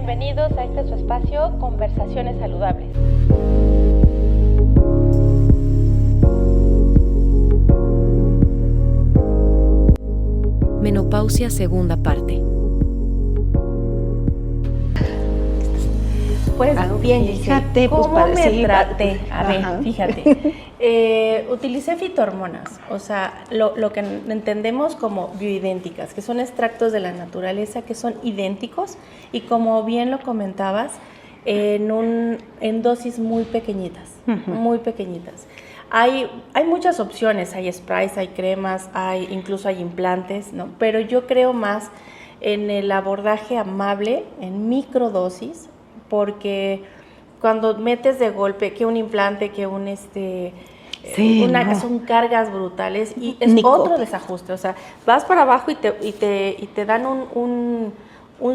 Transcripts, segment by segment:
Bienvenidos a este su espacio, Conversaciones Saludables. Menopausia, segunda parte. Pues bien, fíjate, ¿cómo pues, me traté? A ver, Ajá. fíjate. Utilicé fitohormonas, o sea, lo que entendemos como bioidénticas, que son extractos de la naturaleza que son idénticos y como bien lo comentabas, en dosis muy pequeñitas, muy pequeñitas. Hay muchas opciones, hay sprays, hay cremas, incluso hay implantes, ¿no? Pero yo creo más en el abordaje amable, en microdosis, porque cuando metes de golpe que un implante, que son cargas brutales y es otro desajuste, o sea, vas para abajo y te dan un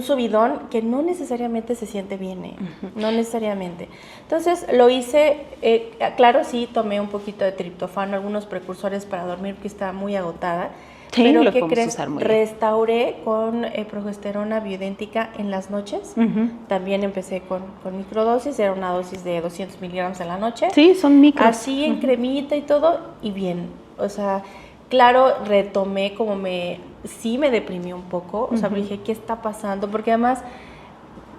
subidón que no necesariamente se siente bien, no necesariamente. Entonces lo hice, claro, sí, tomé un poquito de triptofano, algunos precursores para dormir porque estaba muy agotada. Sí, pero lo ¿qué podemos crees? usar muy bien. Restauré con progesterona bioidéntica en las noches. También empecé con microdosis, era una dosis de 200 miligramos en la noche. Sí, son micros. Así en cremita y todo, y bien. O sea, claro, retomé sí me deprimió un poco. O sea, me dije, ¿qué está pasando? Porque además,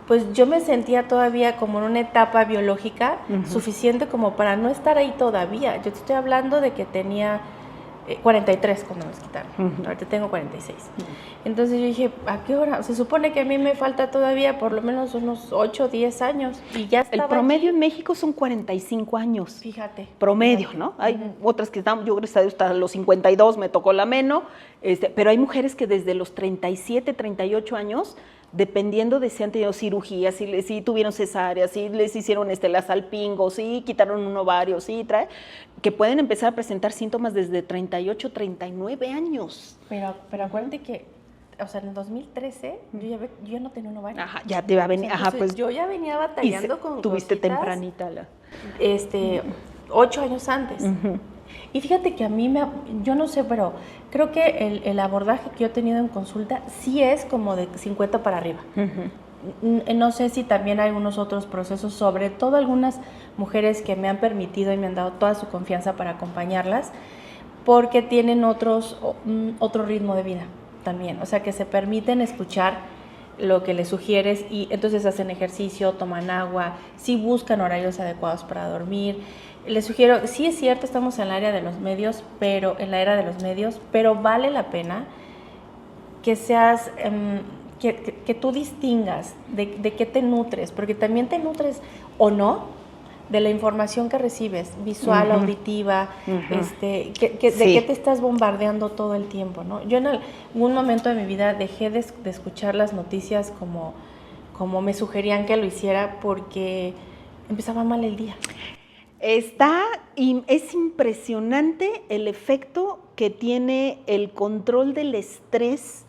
pues yo me sentía todavía como en una etapa biológica suficiente como para no estar ahí todavía. Yo te estoy hablando de que tenía 43 cuando me quitaron, ahorita tengo 46. Entonces yo dije, ¿a qué hora? Se supone que a mí me falta todavía por lo menos unos 8 o 10 años y ya estaba El promedio aquí. en México son 45 años. Fíjate. Promedio, ¿no? Hay otras que están, yo gracias a Dios hasta los 52 me tocó la meno, pero hay mujeres que desde los 37, 38 años, dependiendo de si han tenido cirugía, si tuvieron cesárea, si les hicieron la salpingo, si quitaron un ovario, que pueden empezar a presentar síntomas desde 38, 39 años. Pero acuérdate que, o sea, en el 2013 yo ya no tenía un ovario. Ajá, ya te va a venir, O sea, pues yo ya venía batallando con tuviste cositas, tempranita 8 años antes. Y fíjate que a mí yo no sé, pero creo que el abordaje que yo he tenido en consulta sí es como de 50 para arriba. No sé si también hay algunos otros procesos, sobre todo algunas mujeres que me han permitido y me han dado toda su confianza para acompañarlas, porque tienen otro ritmo de vida también, o sea, que se permiten escuchar lo que les sugieres y entonces hacen ejercicio, toman agua, sí buscan horarios adecuados para dormir. Les sugiero, sí es cierto, estamos en la era de los medios, pero vale la pena que seas, que tú distingas de qué te nutres, porque también te nutres o no de la información que recibes, visual, auditiva, de qué te estás bombardeando todo el tiempo, ¿no? Yo en algún momento de mi vida dejé de escuchar las noticias como me sugerían que lo hiciera porque empezaba mal el día. Es impresionante el efecto que tiene el control del estrés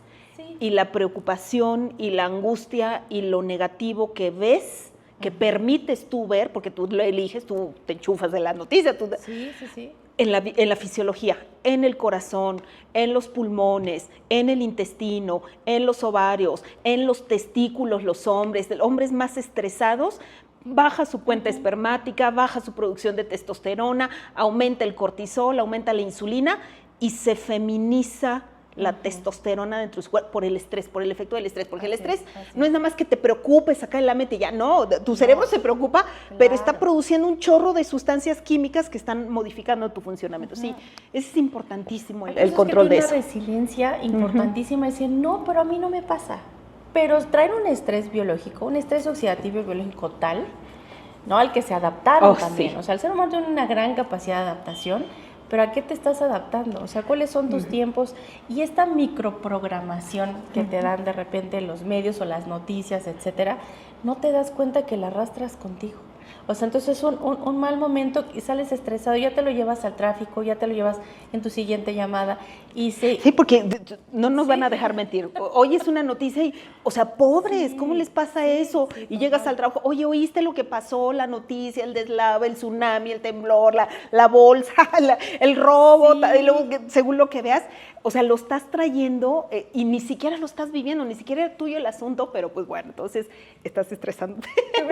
y la preocupación y la angustia y lo negativo que ves, que permites tú ver, porque tú lo eliges, tú te enchufas de la noticia. Sí. En la fisiología, en el corazón, en los pulmones, en el intestino, en los ovarios, en los testículos, los hombres más estresados, baja su cuenta espermática, baja su producción de testosterona, aumenta el cortisol, aumenta la insulina y se feminiza la testosterona dentro de su cuerpo por el estrés, por el efecto del estrés, porque el estrés no es nada más que te preocupes acá en la mente, ya no, tu cerebro se preocupa, pero está produciendo un chorro de sustancias químicas que están modificando tu funcionamiento. Sí, es importantísimo el control de eso. Hay una resiliencia importantísima, decir, no, pero a mí no me pasa. Pero traer un estrés biológico, un estrés oxidativo biológico tal, ¿no? Al que se adaptaron también. Sí. O sea, el ser humano tiene una gran capacidad de adaptación, pero ¿a qué te estás adaptando? O sea, ¿cuáles son tus tiempos? Y esta microprogramación que te dan de repente los medios o las noticias, etcétera, no te das cuenta que la arrastras contigo. O sea, entonces es un mal momento y sales estresado, ya te lo llevas al tráfico, ya te lo llevas en tu siguiente llamada. Y Sí, porque no nos van a dejar mentir. Hoy es una noticia y, o sea, pobres, ¿cómo les pasa eso? Y llegas al trabajo, oye, ¿oíste lo que pasó? La noticia, el deslave, el tsunami, el temblor, la bolsa, el robo, y luego, según lo que veas, o sea, lo estás trayendo y ni siquiera lo estás viviendo, ni siquiera es tuyo el asunto, pero pues bueno, entonces estás estresándote. Yo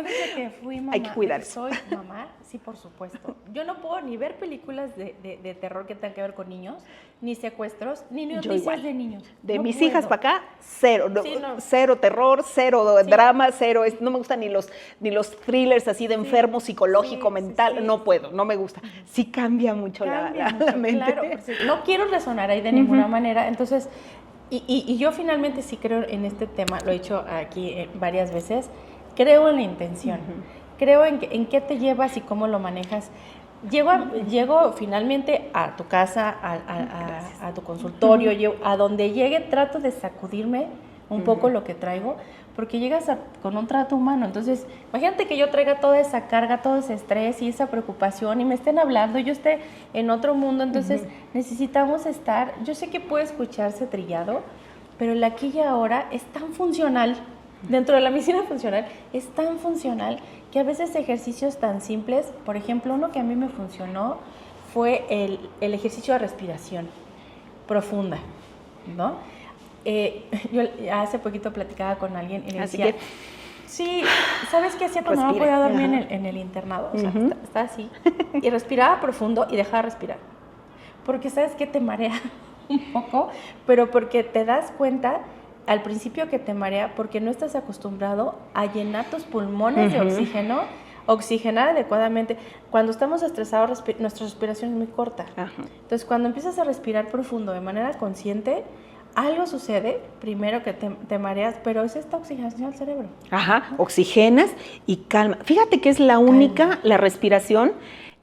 desde que fui mamá, hay que cuidar. soy mamá, sí, por supuesto. Yo no puedo ni ver películas de terror que tengan que ver con niños, ni secuestros, ni noticias de niños. De no mis puedo. hijas para acá, cero. Cero terror, cero drama, cero. No me gustan ni los thrillers así de enfermo psicológico, mental. No puedo, no me gusta. Sí cambia mucho, la mente. Claro, no quiero resonar ahí de ninguna manera. Entonces, y yo finalmente sí creo en este tema, lo he dicho aquí varias veces, creo en la intención. Creo en qué te llevas y cómo lo manejas. Llego finalmente a tu casa, a tu consultorio, a donde llegue trato de sacudirme un poco lo que traigo, porque llegas con un trato humano. Entonces, imagínate que yo traiga toda esa carga, todo ese estrés y esa preocupación y me estén hablando, yo esté en otro mundo. Entonces, necesitamos estar, yo sé que puede escucharse trillado, pero el aquí y ahora es tan funcional, dentro de la medicina funcional, es tan funcional que a veces ejercicios tan simples, por ejemplo, uno que a mí me funcionó fue el ejercicio de respiración profunda, ¿no? Yo hace poquito platicaba con alguien y le decía, sí, ¿sabes qué hacía cuando no podía dormir en el internado? O sea, está así, y respiraba profundo y dejaba respirar, porque ¿sabes qué? Te marea un poco, pero porque te das cuenta al principio que te marea porque no estás acostumbrado a llenar tus pulmones de oxígeno, oxigenar adecuadamente. Cuando estamos estresados, nuestra respiración es muy corta. Entonces, cuando empiezas a respirar profundo de manera consciente, algo sucede, primero que te mareas, pero es esta oxigenación al cerebro. Oxigenas y calma. Fíjate que es la única, la respiración,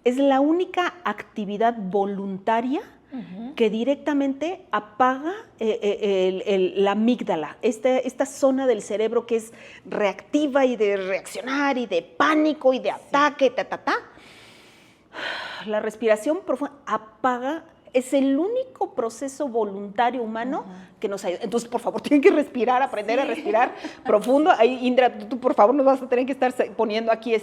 es la única actividad voluntaria que directamente apaga la amígdala, esta zona del cerebro que es reactiva y de reaccionar y de pánico y de ataque, La respiración profunda apaga. Es el único proceso voluntario humano que nos ayuda. Entonces, por favor, tienen que respirar, aprender a respirar profundo. Ahí, Indra, tú, por favor, nos vas a tener que estar poniendo aquí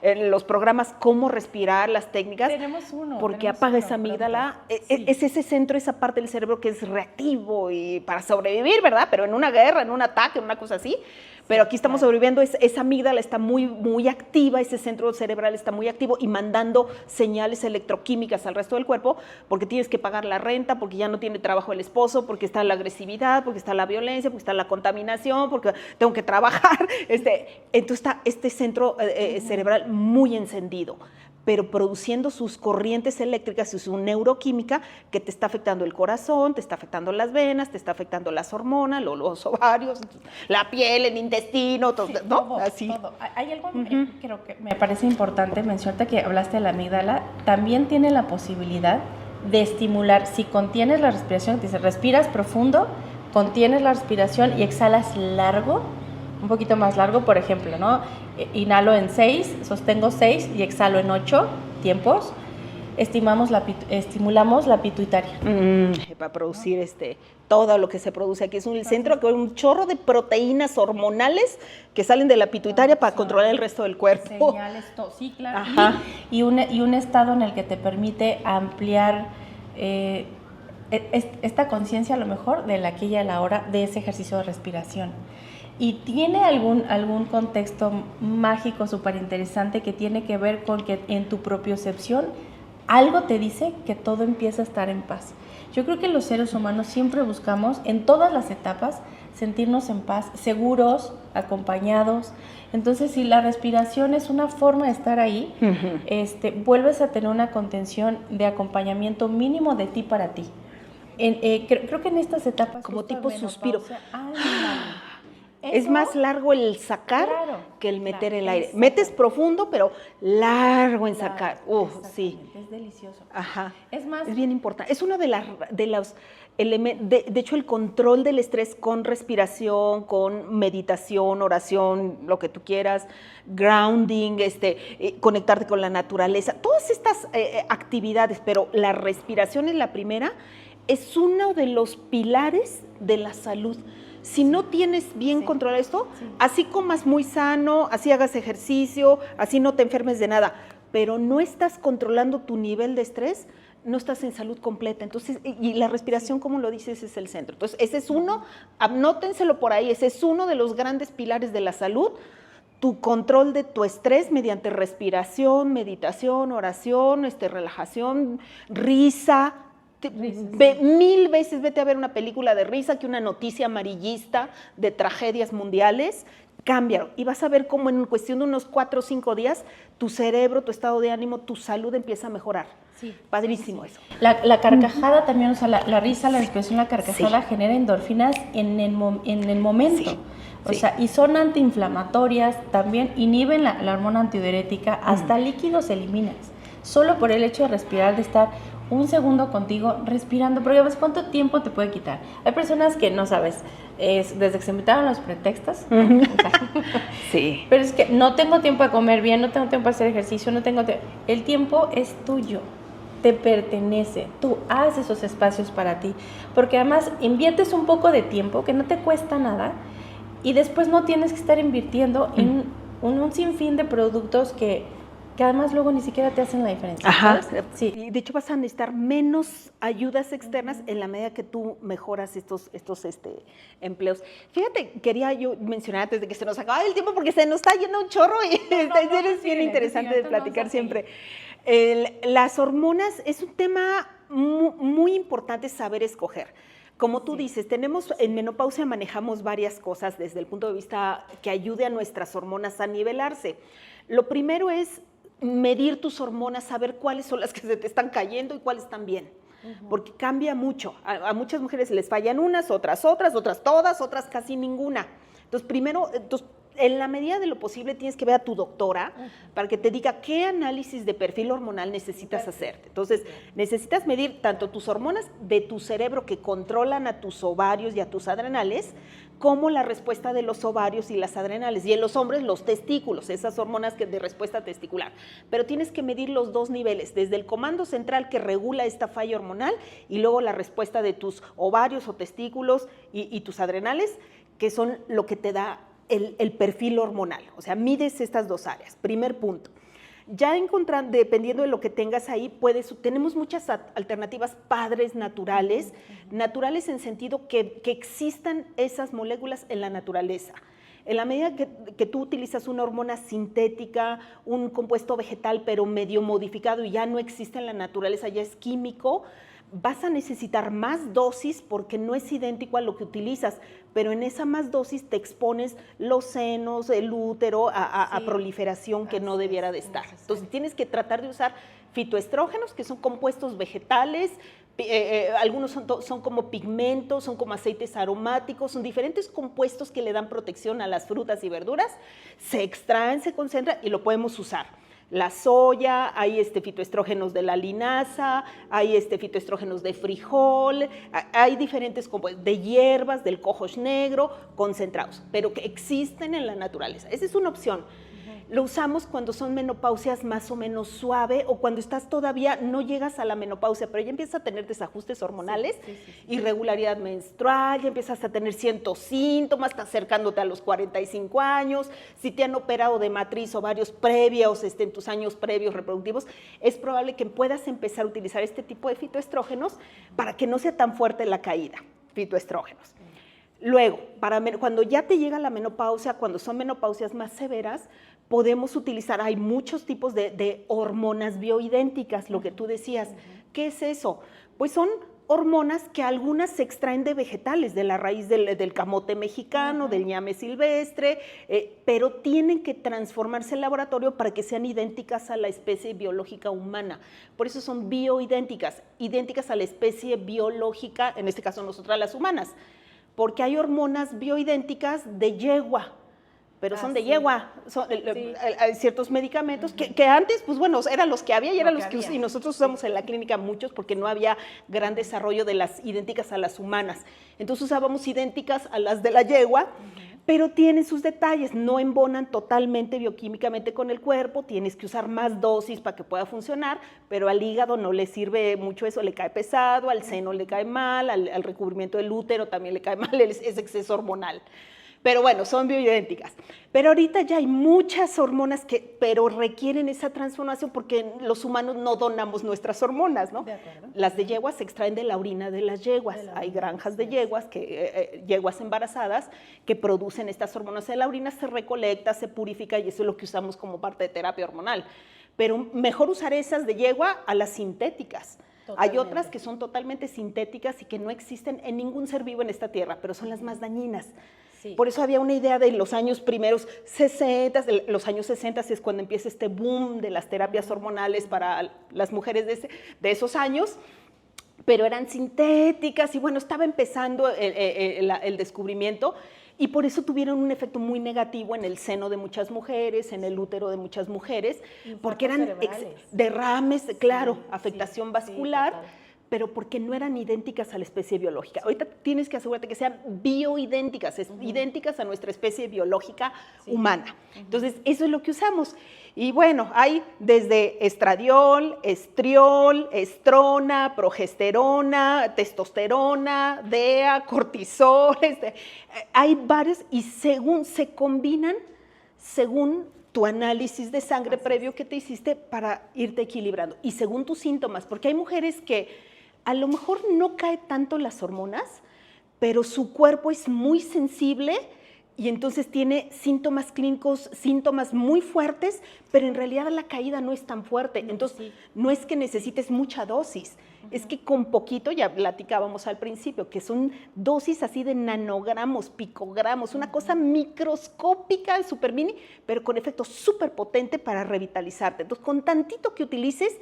en los programas cómo respirar, las técnicas. Tenemos uno. Porque apaga esa amígdala. Es ese centro, esa parte del cerebro que es reactivo y para sobrevivir, ¿verdad? Pero en una guerra, en un ataque, en una cosa así. Pero aquí estamos sobreviviendo, esa amígdala está muy, muy activa, ese centro cerebral está muy activo y mandando señales electroquímicas al resto del cuerpo, porque tienes que pagar la renta, porque ya no tiene trabajo el esposo, porque está la agresividad, porque está la violencia, porque está la contaminación, porque tengo que trabajar. Entonces está este centro cerebral muy encendido, pero produciendo sus corrientes eléctricas y su neuroquímica que te está afectando el corazón, te está afectando las venas, te está afectando las hormonas, los ovarios, la piel, el intestino, todo, ¿no? Todo, así. Todo. Hay algo creo que me parece importante mencionarte que hablaste de la amígdala, también tiene la posibilidad de estimular, si contienes la respiración, te dice, respiras profundo, contienes la respiración y exhalas largo, un poquito más largo, por ejemplo, ¿no? Inhalo en 6, sostengo 6 y exhalo en 8 tiempos. Estimulamos la pituitaria. Para producir todo lo que se produce aquí. Es el centro que hay un chorro de proteínas hormonales que salen de la pituitaria para controlar el resto del cuerpo. Señales, sí, claro. Y un estado en el que te permite ampliar esta conciencia a lo mejor de la aquí y a la hora de ese ejercicio de respiración. Y tiene algún contexto mágico súper interesante que tiene que ver con que en tu propiocepción algo te dice que todo empieza a estar en paz. Yo creo que los seres humanos siempre buscamos en todas las etapas sentirnos en paz, seguros, acompañados. Entonces, si la respiración es una forma de estar ahí, vuelves a tener una contención de acompañamiento mínimo de ti para ti. Creo que en estas etapas... Como tipo suspiro. Es más largo el sacar que el meter el aire. Metes profundo, pero largo en sacar. Sí. Es delicioso. Ajá. Es más, es bien importante. Es uno de los elementos, de hecho, el control del estrés con respiración, con meditación, oración, lo que tú quieras, grounding, conectarte con la naturaleza, todas estas actividades, pero la respiración es la primera, es uno de los pilares de la salud. Si no tienes bien controlado esto, así comas muy sano, así hagas ejercicio, así no te enfermes de nada, pero no estás controlando tu nivel de estrés, no estás en salud completa. Entonces, y la respiración, como lo dices, es el centro. Entonces, ese es uno, anótenselo por ahí, ese es uno de los grandes pilares de la salud, tu control de tu estrés mediante respiración, meditación, oración, relajación, risa. Mil veces vete a ver una película de risa que una noticia amarillista de tragedias mundiales. Cámbialo y vas a ver cómo en cuestión de unos 4 o 5 días tu cerebro, tu estado de ánimo, tu salud empieza a mejorar. Sí. Padrísimo eso. La carcajada también, o sea, la risa, la respiración, la carcajada genera endorfinas en el momento. Sí. O sea, y son antiinflamatorias, también inhiben la hormona antidiurética, hasta líquidos eliminas. Solo por el hecho de respirar, de estar un segundo contigo respirando, porque ¿sabes cuánto tiempo te puede quitar? Hay personas que no sabes, desde que se inventaron los pretextos, sí. Pero es que no tengo tiempo de comer bien, no tengo tiempo de hacer ejercicio, el tiempo es tuyo, te pertenece, tú haz esos espacios para ti, porque además inviertes un poco de tiempo que no te cuesta nada y después no tienes que estar invirtiendo en un sinfín de productos que además luego ni siquiera te hacen la diferencia. Ajá. Sí. Y de hecho vas a necesitar menos ayudas externas en la medida que tú mejoras estos empleos. Fíjate, quería yo mencionar antes de que se nos acabe el tiempo porque se nos está yendo un chorro y es bien interesante de platicar siempre. Las hormonas es un tema muy importante saber escoger. Como tú dices, en menopausia manejamos varias cosas desde el punto de vista que ayude a nuestras hormonas a nivelarse. Lo primero es medir tus hormonas, saber cuáles son las que se te están cayendo y cuáles están bien, porque cambia mucho. A muchas mujeres les fallan unas, otras todas, otras casi ninguna. Entonces, primero, en la medida de lo posible tienes que ver a tu doctora para que te diga qué análisis de perfil hormonal necesitas hacerte. Entonces, necesitas medir tanto tus hormonas de tu cerebro que controlan a tus ovarios y a tus adrenales, como la respuesta de los ovarios y las adrenales. Y en los hombres, los testículos, esas hormonas de respuesta testicular. Pero tienes que medir los dos niveles, desde el comando central que regula esta falla hormonal y luego la respuesta de tus ovarios o testículos y tus adrenales, que son lo que te da el perfil hormonal. O sea, mides estas dos áreas. Primer punto. Ya encontrando, dependiendo de lo que tengas ahí, tenemos muchas alternativas padres naturales, naturales en sentido que existan esas moléculas en la naturaleza. En la medida que tú utilizas una hormona sintética, un compuesto vegetal pero medio modificado y ya no existe en la naturaleza, ya es químico, vas a necesitar más dosis porque no es idéntico a lo que utilizas, pero en esa más dosis te expones los senos, el útero a proliferación que no debiera de estar. Entonces tienes que tratar de usar fitoestrógenos, que son compuestos vegetales, algunos son como pigmentos, son como aceites aromáticos, son diferentes compuestos que le dan protección a las frutas y verduras, se extraen, se concentran y lo podemos usar. La soya, hay fitoestrógenos de la linaza, hay fitoestrógenos de frijol, hay diferentes compuestos de hierbas, del cohosh negro, concentrados, pero que existen en la naturaleza. Esa es una opción. Lo usamos cuando son menopausias más o menos suave o cuando estás todavía, no llegas a la menopausia, pero ya empiezas a tener desajustes hormonales, irregularidad menstrual, ya empiezas a tener ciertos síntomas, estás acercándote a los 45 años, si te han operado de matriz o varios previos, en tus años previos reproductivos, es probable que puedas empezar a utilizar este tipo de fitoestrógenos para que no sea tan fuerte la caída, fitoestrógenos. Luego, cuando ya te llega la menopausia, cuando son menopausias más severas, podemos utilizar, hay muchos tipos de hormonas bioidénticas, lo que tú decías. ¿Qué es eso? Pues son hormonas que algunas se extraen de vegetales, de la raíz del camote mexicano, del ñame silvestre, pero tienen que transformarse en laboratorio para que sean idénticas a la especie biológica humana. Por eso son bioidénticas, idénticas a la especie biológica, en este caso nosotras las humanas. porque hay hormonas bioidénticas de yegua, pero son de yegua, hay ciertos medicamentos que antes, pues bueno, eran los que había y eran los que y nosotros usamos en la clínica muchos porque no había gran desarrollo de las idénticas a las humanas. Entonces usábamos idénticas a las de la yegua, pero tienen sus detalles, no embonan totalmente bioquímicamente con el cuerpo, tienes que usar más dosis para que pueda funcionar, pero al hígado no le sirve mucho eso, le cae pesado, al seno le cae mal, al recubrimiento del útero también le cae mal ese exceso hormonal. Pero bueno, son bioidénticas. Pero ahorita ya hay muchas hormonas pero requieren esa transformación porque los humanos no donamos nuestras hormonas, ¿no? De acuerdo. Las de yeguas se extraen de la orina de las yeguas. Hay granjas de yeguas, yeguas embarazadas, que producen estas hormonas en la orina, se recolecta, se purifica y eso es lo que usamos como parte de terapia hormonal. Pero mejor usar esas de yegua a las sintéticas. Totalmente. Hay otras que son totalmente sintéticas y que no existen en ningún ser vivo en esta tierra, pero son las más dañinas. Sí. Por eso había una idea de los años primeros 60, los años 60 es cuando empieza este boom de las terapias hormonales para las mujeres de esos años, pero eran sintéticas y bueno, estaba empezando el descubrimiento y por eso tuvieron un efecto muy negativo en el seno de muchas mujeres, en el útero de muchas mujeres, porque eran derrames, claro, afectación vascular, pero porque no eran idénticas a la especie biológica. Sí. Ahorita tienes que asegurarte que sean bioidénticas, idénticas a nuestra especie biológica humana. Entonces, eso es lo que usamos. Y bueno, hay desde estradiol, estriol, estrona, progesterona, testosterona, DEA, cortisol, hay varios y según se combinan, según tu análisis de sangre previo que te hiciste para irte equilibrando y según tus síntomas, porque hay mujeres que a lo mejor no cae tanto las hormonas, pero su cuerpo es muy sensible y entonces tiene síntomas clínicos, síntomas muy fuertes, pero en realidad la caída no es tan fuerte. Entonces, no es que necesites mucha dosis, es que con poquito, ya platicábamos al principio, que son dosis así de nanogramos, picogramos, una cosa microscópica, súper mini, pero con efecto súper potente para revitalizarte. Entonces, con tantito que utilices,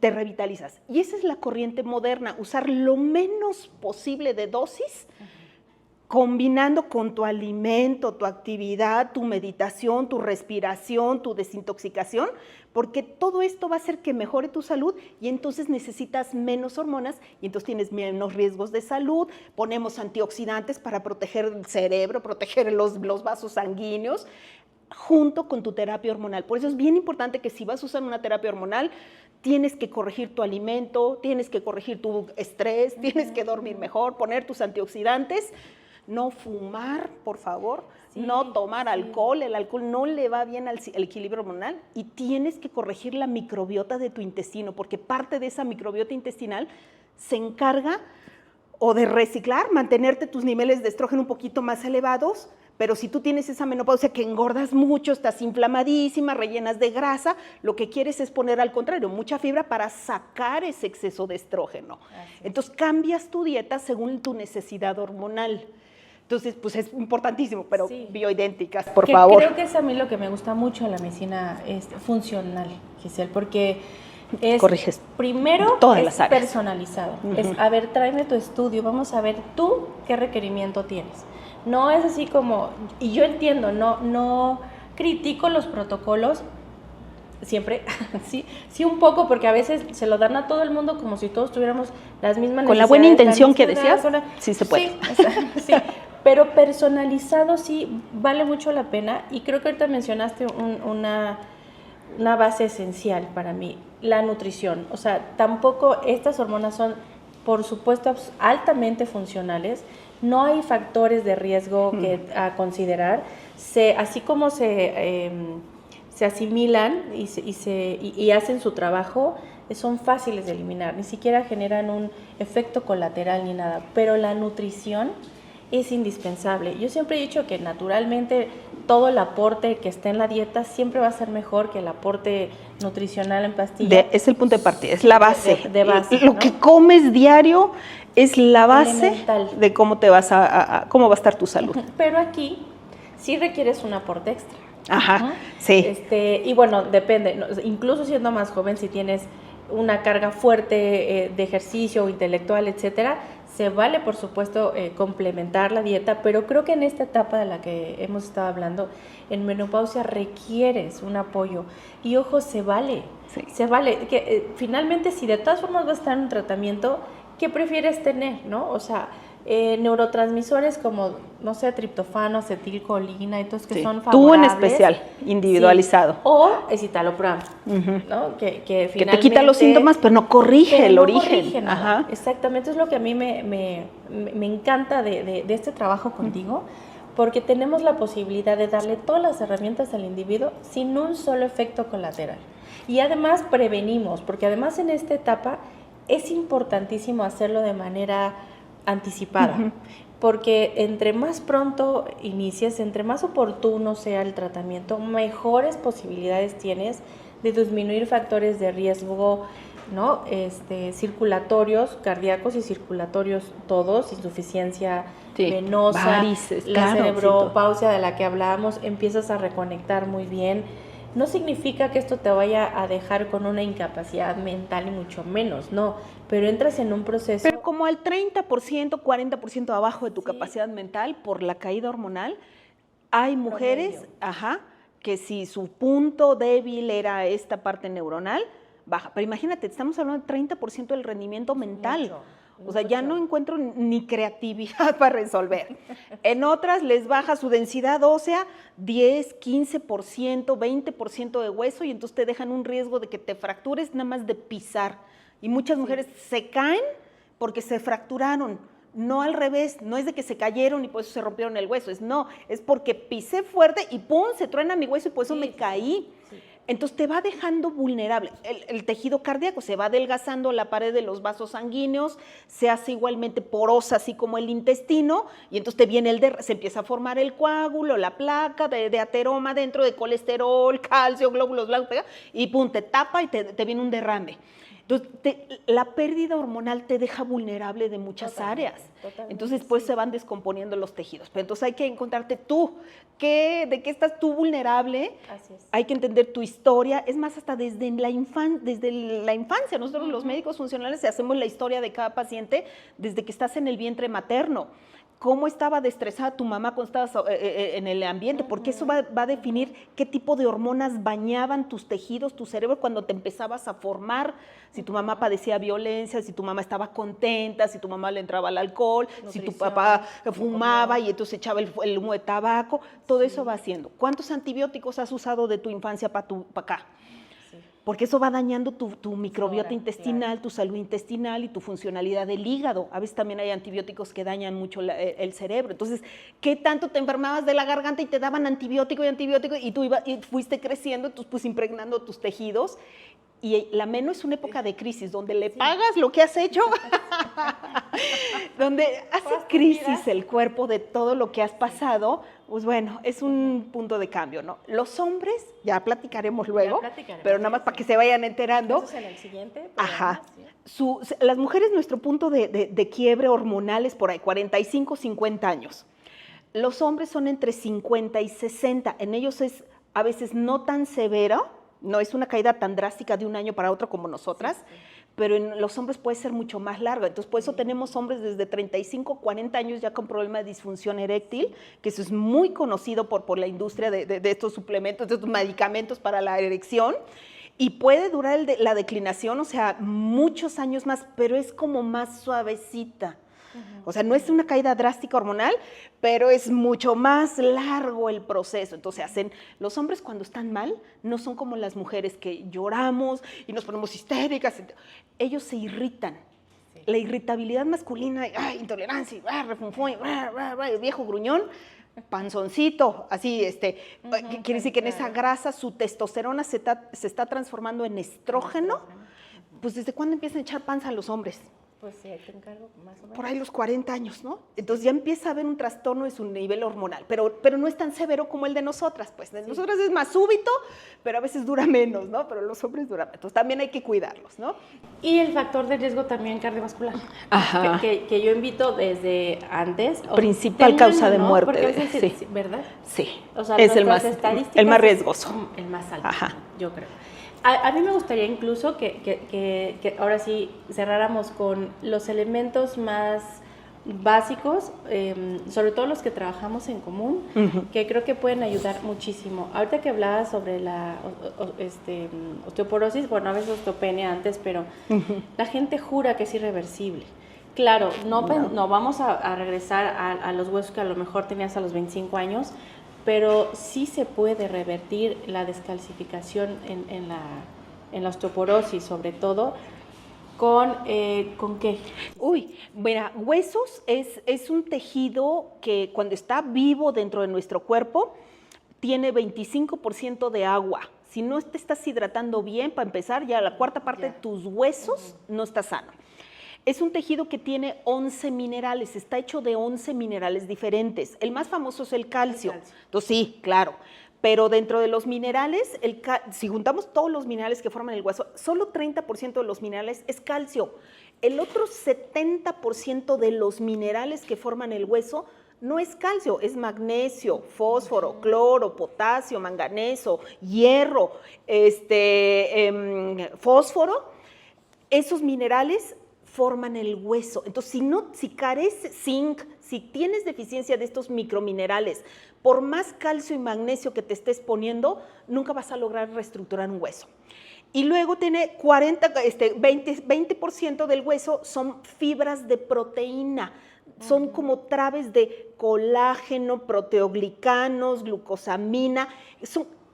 te revitalizas. Y esa es la corriente moderna, usar lo menos posible de dosis, combinando con tu alimento, tu actividad, tu meditación, tu respiración, tu desintoxicación, porque todo esto va a hacer que mejore tu salud y entonces necesitas menos hormonas y entonces tienes menos riesgos de salud, ponemos antioxidantes para proteger el cerebro, proteger los vasos sanguíneos, junto con tu terapia hormonal. Por eso es bien importante que si vas a usar una terapia hormonal, tienes que corregir tu alimento, tienes que corregir tu estrés, tienes que dormir mejor, poner tus antioxidantes, no fumar, por favor, no tomar alcohol, el alcohol no le va bien al equilibrio hormonal y tienes que corregir la microbiota de tu intestino, porque parte de esa microbiota intestinal se encarga o de reciclar, mantenerte tus niveles de estrógeno un poquito más elevados, pero si tú tienes esa menopausia que engordas mucho, estás inflamadísima, rellenas de grasa, lo que quieres es poner al contrario mucha fibra para sacar ese exceso de estrógeno. Entonces cambias tu dieta según tu necesidad hormonal. Entonces, pues es importantísimo, pero bioidénticas, por favor. Creo que es a mí lo que me gusta mucho en la medicina funcional, Giselle, porque es, corriges primero, todas es las áreas. Personalizado. Es, a ver, tráeme tu estudio, vamos a ver tú qué requerimiento tienes. No es así como, y yo entiendo, no critico los protocolos, siempre, sí un poco, porque a veces se lo dan a todo el mundo como si todos tuviéramos las mismas necesidades. Con la buena intención que decías, sí se puede. Sí, pero personalizado sí vale mucho la pena y creo que ahorita mencionaste una base esencial para mí, la nutrición. O sea, tampoco estas hormonas son, por supuesto, altamente funcionales, no hay factores de riesgo a considerar, así como se asimilan y hacen su trabajo, son fáciles de eliminar, ni siquiera generan un efecto colateral ni nada, pero la nutrición es indispensable. Yo siempre he dicho que naturalmente todo el aporte que esté en la dieta siempre va a ser mejor que el aporte nutricional en pastilla. Es el punto de partida, es la base. De base, lo que comes diario es la base elemental de cómo te vas cómo va a estar tu salud. Pero aquí sí requieres un aporte extra. Ajá, sí. Y bueno, depende, incluso siendo más joven, si tienes una carga fuerte de ejercicio intelectual, etcétera, se vale, por supuesto, complementar la dieta, pero creo que en esta etapa de la que hemos estado hablando, en menopausia requieres un apoyo. Y ojo, se vale, se vale. Que, finalmente, si de todas formas vas a estar en un tratamiento, ¿qué prefieres tener, no? O sea, neurotransmisores como, no sé, triptofano, acetilcolina, y todos que son favorables. Tú en especial, individualizado. Sí. O escitalopram, ¿no? Que finalmente, que te quita los síntomas, pero no corrige el origen. Corrige nada. Exactamente, es lo que a mí me encanta de este trabajo contigo, porque tenemos la posibilidad de darle todas las herramientas al individuo sin un solo efecto colateral. Y además prevenimos, porque además en esta etapa es importantísimo hacerlo de manera anticipada, porque entre más pronto inicies, entre más oportuno sea el tratamiento, mejores posibilidades tienes de disminuir factores de riesgo, ¿no? Circulatorios, cardíacos y circulatorios todos, insuficiencia venosa, varices, la cerebropausia de la que hablábamos, empiezas a reconectar muy bien. No significa que esto te vaya a dejar con una incapacidad mental y mucho menos, no, pero entras en un proceso. Pero como al 30%, 40% abajo de tu capacidad mental por la caída hormonal, hay mujeres, que si su punto débil era esta parte neuronal, baja. Pero imagínate, estamos hablando del 30% del rendimiento mental. O sea, ya no encuentro ni creatividad para resolver. En otras les baja su densidad ósea 10, 15%, 20% de hueso y entonces te dejan un riesgo de que te fractures nada más de pisar. Y muchas mujeres se caen porque se fracturaron. No al revés, no es de que se cayeron y por eso se rompieron el hueso, es porque pisé fuerte y ¡pum! Se truena mi hueso y por eso me caí. Sí. Entonces te va dejando vulnerable. El tejido cardíaco se va adelgazando la pared de los vasos sanguíneos, se hace igualmente porosa, así como el intestino, y entonces te viene se empieza a formar el coágulo, la placa de ateroma dentro de colesterol, calcio, glóbulos blancos, y pum, te tapa y te viene un derrame. Entonces, la pérdida hormonal te deja vulnerable de muchas áreas. Entonces, después se van descomponiendo los tejidos. Pero entonces hay que encontrarte tú. ¿De qué estás tú vulnerable? Así es. Hay que entender tu historia. Es más, hasta desde la infancia. Nosotros los médicos funcionales hacemos la historia de cada paciente desde que estás en el vientre materno. ¿Cómo estaba estresada tu mamá cuando estabas en el ambiente? Porque eso va a definir qué tipo de hormonas bañaban tus tejidos, tu cerebro cuando te empezabas a formar. Si tu mamá padecía violencia, si tu mamá estaba contenta, si tu mamá le entraba al alcohol, si tu papá fumaba y entonces echaba el humo de tabaco. Todo eso va haciendo. ¿Cuántos antibióticos has usado de tu infancia para acá? Porque eso va dañando tu microbiota intestinal, tu salud intestinal y tu funcionalidad del hígado. A veces también hay antibióticos que dañan mucho el cerebro. Entonces, ¿qué tanto te enfermabas de la garganta y te daban antibiótico y tú fuiste creciendo, entonces pues impregnando tus tejidos? Y la meno es una época de crisis, donde le pagas lo que has hecho, donde hace crisis el cuerpo de todo lo que has pasado. Pues bueno, es un punto de cambio, ¿no? Los hombres, ya platicaremos luego, pero nada más para que se vayan enterando. Eso es en el siguiente. Las mujeres, nuestro punto de quiebre hormonal es por ahí, 45, 50 años. Los hombres son entre 50 y 60. En ellos es a veces no tan severo, no es una caída tan drástica de un año para otro como nosotras, pero en los hombres puede ser mucho más larga. Entonces, por eso tenemos hombres desde 35, 40 años ya con problema de disfunción eréctil, que eso es muy conocido por la industria de estos suplementos, de estos medicamentos para la erección, y puede durar la declinación, o sea, muchos años más, pero es como más suavecita. O sea, no es una caída drástica hormonal, pero es mucho más largo el proceso. Entonces, los hombres cuando están mal no son como las mujeres que lloramos y nos ponemos histéricas. Ellos se irritan. Sí. La irritabilidad masculina, intolerancia, refunfuñ, el viejo gruñón, panzoncito, así, quiere decir que en esa grasa su testosterona se está transformando en estrógeno. Pues, ¿desde cuándo empiezan a echar panza a los hombres? Pues sí, te encargo más o menos. Por ahí los 40 años, ¿no? Entonces ya empieza a haber un trastorno de su nivel hormonal, pero no es tan severo como el de nosotras, pues. De nosotras es más súbito, pero a veces dura menos, ¿no? Pero los hombres duran menos. Entonces también hay que cuidarlos, ¿no? Y el factor de riesgo también cardiovascular. Ajá. Que yo invito desde antes. Principal causa de muerte. Porque a veces, ¿verdad? Sí. O sea, es el más riesgoso. El más alto, yo creo. A mí me gustaría incluso que ahora sí cerráramos con los elementos más básicos, sobre todo los que trabajamos en común, que creo que pueden ayudar muchísimo. Ahorita que hablabas sobre la osteoporosis, bueno, a veces osteopenia antes, pero la gente jura que es irreversible. Claro, no vamos a regresar a los huesos que a lo mejor tenías a los 25 años, pero sí se puede revertir la descalcificación en la osteoporosis, sobre todo. ¿Con qué? Uy, mira, huesos es un tejido que cuando está vivo dentro de nuestro cuerpo tiene 25% de agua. Si no te estás hidratando bien, para empezar, ya la cuarta parte de tus huesos no está sano. Es un tejido que tiene 11 minerales, está hecho de 11 minerales diferentes. El más famoso es el calcio. Entonces sí, claro. Pero dentro de los minerales, si juntamos todos los minerales que forman el hueso, solo 30% de los minerales es calcio. El otro 70% de los minerales que forman el hueso no es calcio, es magnesio, fósforo, cloro, potasio, manganeso, hierro, fósforo. Esos minerales forman el hueso. Entonces, si carece zinc, si tienes deficiencia de estos microminerales, por más calcio y magnesio que te estés poniendo, nunca vas a lograr reestructurar un hueso. Y luego tiene 20% del hueso son fibras de proteína. Son como traves de colágeno, proteoglicanos, glucosamina.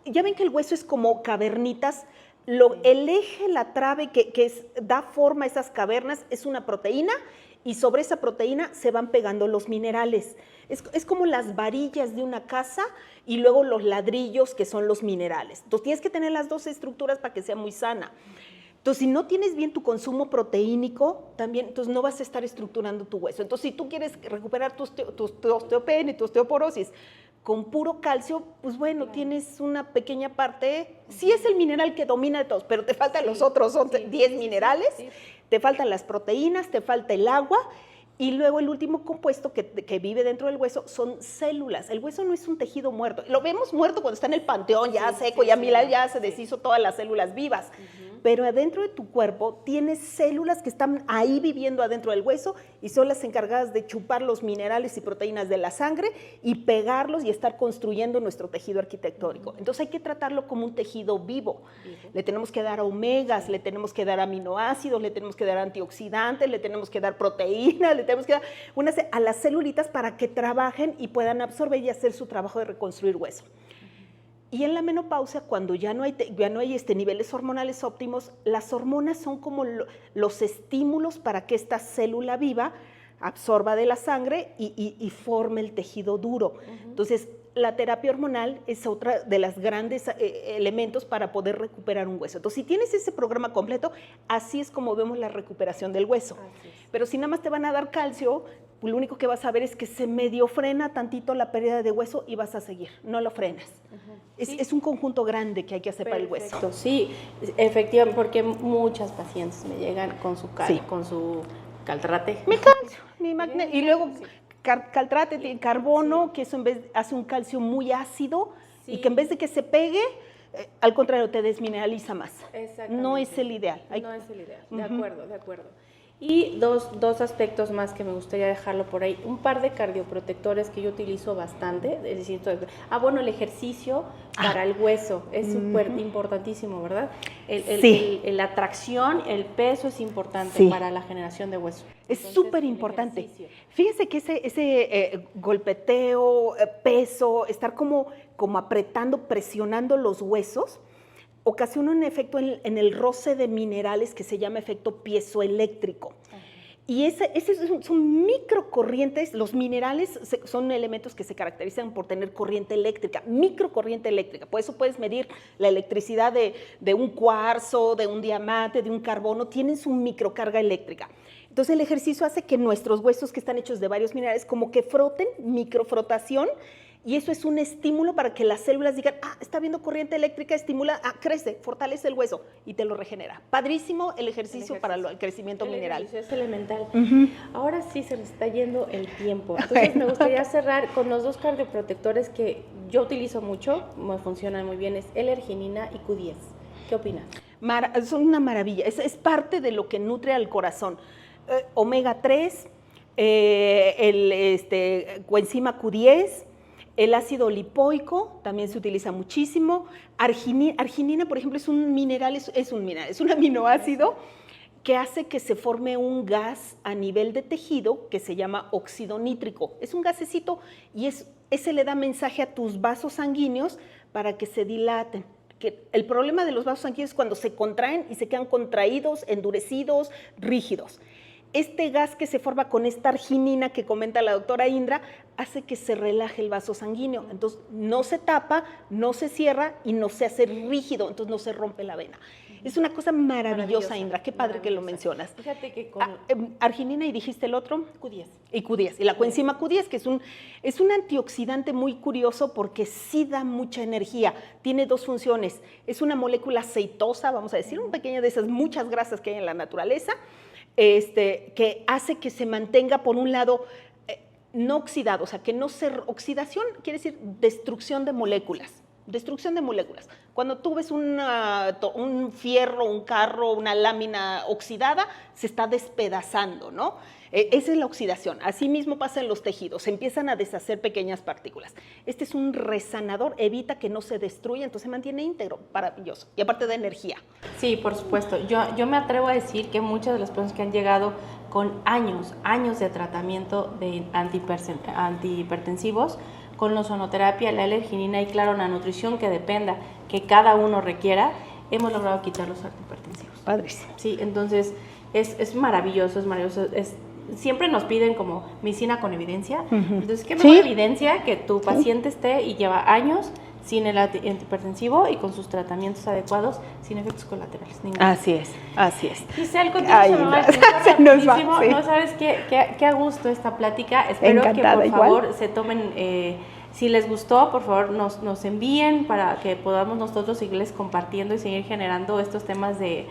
Ya ven que el hueso es como cavernitas. El eje, la trave que da forma a esas cavernas es una proteína y sobre esa proteína se van pegando los minerales. Es como las varillas de una casa y luego los ladrillos que son los minerales. Entonces tienes que tener las dos estructuras para que sea muy sana. Entonces, si no tienes bien tu consumo proteínico, también entonces no vas a estar estructurando tu hueso. Entonces, si tú quieres recuperar tu osteopenia y tu osteoporosis con puro calcio, pues bueno, tienes una pequeña parte, sí es el mineral que domina de todos, pero te faltan los otros, son 10 minerales, te faltan las proteínas, te falta el agua, y luego el último compuesto que vive dentro del hueso son células. El hueso no es un tejido muerto. Lo vemos muerto cuando está en el panteón, ya seco, ya se deshizo todas las células vivas. Pero adentro de tu cuerpo tienes células que están ahí viviendo adentro del hueso y son las encargadas de chupar los minerales y proteínas de la sangre y pegarlos y estar construyendo nuestro tejido arquitectónico. Entonces hay que tratarlo como un tejido vivo. Le tenemos que dar omegas, le tenemos que dar aminoácidos, le tenemos que dar antioxidantes, le tenemos que dar proteínas, le tenemos que dar a las celulitas para que trabajen y puedan absorber y hacer su trabajo de reconstruir hueso. Y en la menopausia, cuando ya no hay niveles hormonales óptimos, las hormonas son como los estímulos para que esta célula viva absorba de la sangre y forme el tejido duro. Entonces, la terapia hormonal es otra de los grandes elementos para poder recuperar un hueso. Entonces, si tienes ese programa completo, así es como vemos la recuperación del hueso. Pero si nada más te van a dar calcio, pues lo único que vas a ver es que se medio frena tantito la pérdida de hueso y vas a seguir, no lo frenas. Es un conjunto grande que hay que hacer para el hueso. Sí, efectivamente, porque muchas pacientes me llegan con su caltrate. Mi calcio, mi magnesio, y luego caltrate, tiene carbono, que eso en vez hace un calcio muy ácido y que en vez de que se pegue, al contrario, te desmineraliza más. No es el ideal. No es el ideal, de acuerdo. Y dos aspectos más que me gustaría dejarlo por ahí. Un par de cardioprotectores que yo utilizo bastante. Es decir, el ejercicio para el hueso es súper importantísimo, ¿verdad? La tracción, el peso es importante para la generación de hueso. Es súper importante. Fíjese que ese golpeteo, peso, estar como apretando, presionando los huesos, ocasiona un efecto en el roce de minerales que se llama efecto piezoeléctrico. Y son microcorrientes. Los minerales son elementos que se caracterizan por tener corriente eléctrica, microcorriente eléctrica. Por eso puedes medir la electricidad de un cuarzo, de un diamante, de un carbono, tienen su microcarga eléctrica. Entonces el ejercicio hace que nuestros huesos, que están hechos de varios minerales, como que froten, microfrotación, y eso es un estímulo para que las células digan, está habiendo corriente eléctrica, estimula, crece, fortalece el hueso y te lo regenera. Padrísimo el ejercicio para el crecimiento mineral. Es elemental. Ahora sí se nos está yendo el tiempo. Entonces me gustaría cerrar con los dos cardioprotectores que yo utilizo mucho, me funcionan muy bien, es L-arginina y Q10. ¿Qué opinas? Son una maravilla, es parte de lo que nutre al corazón. Omega 3, coenzima Q10, el ácido lipoico también se utiliza muchísimo. Arginina, por ejemplo, es un mineral, es un aminoácido que hace que se forme un gas a nivel de tejido que se llama óxido nítrico. Es un gasecito y ese le da mensaje a tus vasos sanguíneos para que se dilaten. Que el problema de los vasos sanguíneos es cuando se contraen y se quedan contraídos, endurecidos, rígidos. Este gas que se forma con esta arginina que comenta la doctora Indra hace que se relaje el vaso sanguíneo. Entonces no se tapa, no se cierra y no se hace rígido, entonces no se rompe la vena. Es una cosa maravillosa, Indra. Qué padre que lo mencionas. Fíjate que con arginina y dijiste el otro. Q10. Y Q10. Y la coenzima Q10, que es un antioxidante muy curioso porque sí da mucha energía. Tiene dos funciones. Es una molécula aceitosa, vamos a decir, una pequeña de esas muchas grasas que hay en la naturaleza, que hace que se mantenga, por un lado, no oxidado, o sea, que no se... Oxidación quiere decir destrucción de moléculas. Destrucción de moléculas. Cuando tú ves un fierro, un carro, una lámina oxidada, se está despedazando, ¿no? Esa es la oxidación. Así mismo pasa en los tejidos, se empiezan a deshacer pequeñas partículas. Este es un resanador, evita que no se destruya, entonces se mantiene íntegro, maravilloso. Y aparte de energía. Sí, por supuesto. Yo me atrevo a decir que muchas de las personas que han llegado con años de tratamiento de antihipertensivos, con la ozonoterapia, la L-arginina y claro, la nutrición que dependa, que cada uno requiera, hemos logrado quitar los antihipertensivos. Padrísimo. Sí, entonces es maravilloso, es maravilloso. Siempre nos piden como medicina con evidencia. Entonces, ¿qué mejor evidencia que tu paciente esté y lleva años sin el antihipertensivo y con sus tratamientos adecuados, sin efectos colaterales? Ninguno. Así es. Giselle, contigo se nos va rapidísimo. No sabes qué a gusto esta plática. Espero encantada, que por favor se tomen, si les gustó, por favor nos envíen para que podamos nosotros seguirles compartiendo y seguir generando estos temas de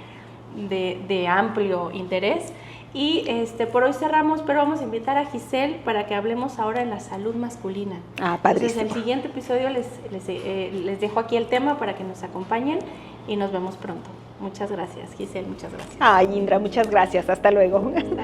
amplio interés. Y por hoy cerramos, pero vamos a invitar a Giselle para que hablemos ahora de la salud masculina. Padrísimo. Entonces, en el siguiente episodio les dejo aquí el tema para que nos acompañen y nos vemos pronto. Muchas gracias, Giselle, muchas gracias. Indra, muchas gracias. Hasta luego. Hasta luego.